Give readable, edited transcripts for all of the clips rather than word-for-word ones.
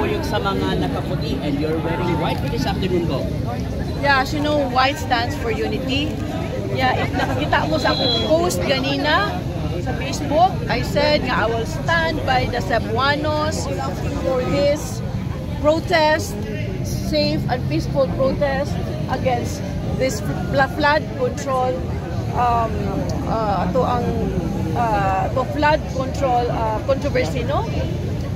po yung sa mga nakaputi and you're wearing white this afternoon po. Yeah, as you know, white stands for unity. Yeah, if nakakita mo sa akong post ganina sa Facebook, I said nga I will stand by the Cebuanos for this protest, safe and peaceful protest against this flood control flood control controversy, no?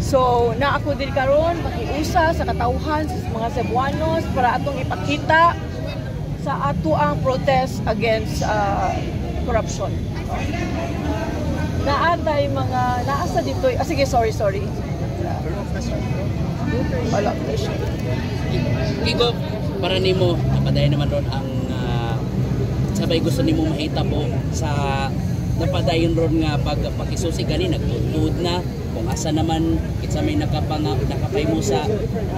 So, na ako din karon makiusa sa katawhan sa mga Cebuanos para atong ipakita sa ato ang protest against corruption. Naatay mga naasa dito. Sige, sorry. Wala pressure. Igo, para nimo napadayon naman ron ang sabay gusto nimo mahitabo sa napadayon ron nga pagpakisusi gani nagtutud na kung asa naman kitsa may nakapay mo sa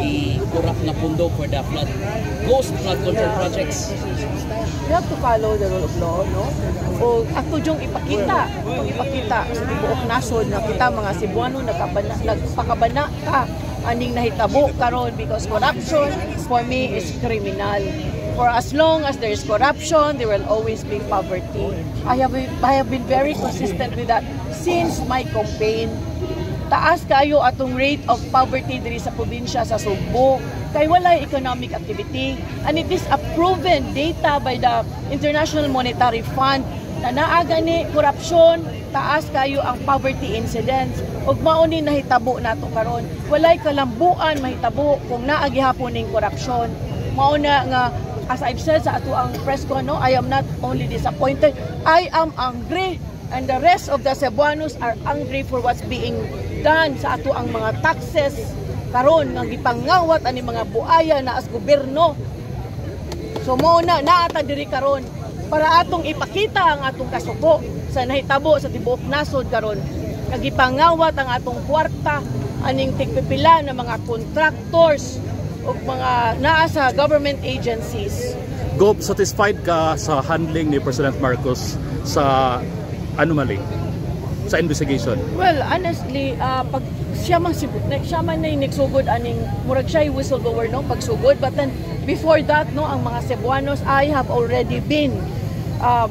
i-corrupt na pundo for the flood control projects. You have to follow the rule of law, no? O ato jung ipakita sa tibuok nasod na kita mga Cebuano nagpakabana ka aning nahitabo karon because corruption for me is criminal. For as long as there is corruption, there will always be poverty. I have been very consistent with that since my campaign. Taas kayo atong rate of poverty diri sa probinsya sa Sugbo. Kay walay economic activity. And it is a proven data by the International Monetary Fund na naaga ni korupsyon, taas kayo ang poverty incidence. Ug mao ni nahitabo nato karon. Walay kalambuan mahitabo kung naa gihapon ning korupsyon. Mao na nga as I've said sa ato ang press con, no, I am not only disappointed, I am angry, and the rest of the Cebuanos are angry for what's being done sa ato ang mga taxes karon nga gipangawat ani mga buaya na as gobyerno. So mao na naata diri karon para atong ipakita ang atong kasuko sa nahitabo sa tibuok nasod karon nga gipangawat ang atong kwarta aning tigpipila na mga contractors o mga naa sa government agencies. Gob, satisfied ka sa handling ni President Marcos sa anomaly, sa investigation? Well, honestly, pag siya man na yung nagsugod aning murag siya yung whistleblower, no, pagsugod. But then, before that, no, ang mga Cebuanos, I have already been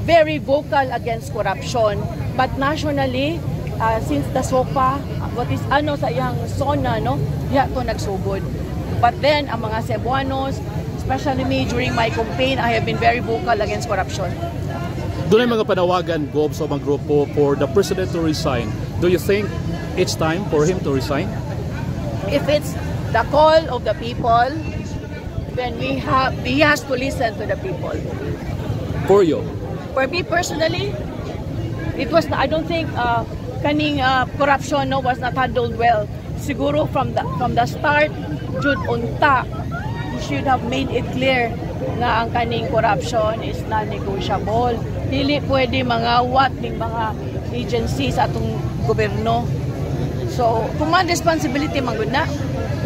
very vocal against corruption. But nationally, since the SOPA, what is ano sa iyang zona, no, diha to nagsugod. But then, ang mga Cebuanos, especially me during my campaign, I have been very vocal against corruption. Doon ay mga panawagan, Gob, sa mga grupo for the President to resign. Do you think it's time for him to resign? If it's the call of the people, then he has to listen to the people. For you? For me personally, it was, I don't think kaning corruption, no, was not handled well. Siguro from the start, jud unta, you should have made it clear na ang kaning corruption is non-negotiable. Dili pwede mangawat ning mga agencies sa atong gobyerno. So, command responsibility man gud na.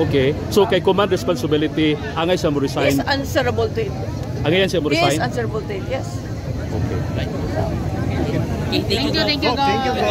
Okay. So kay command responsibility, angay siya mo resign? Is answerable to it. Angay siya mo resign? Is answerable to it, yes. Okay. Right. Thank you.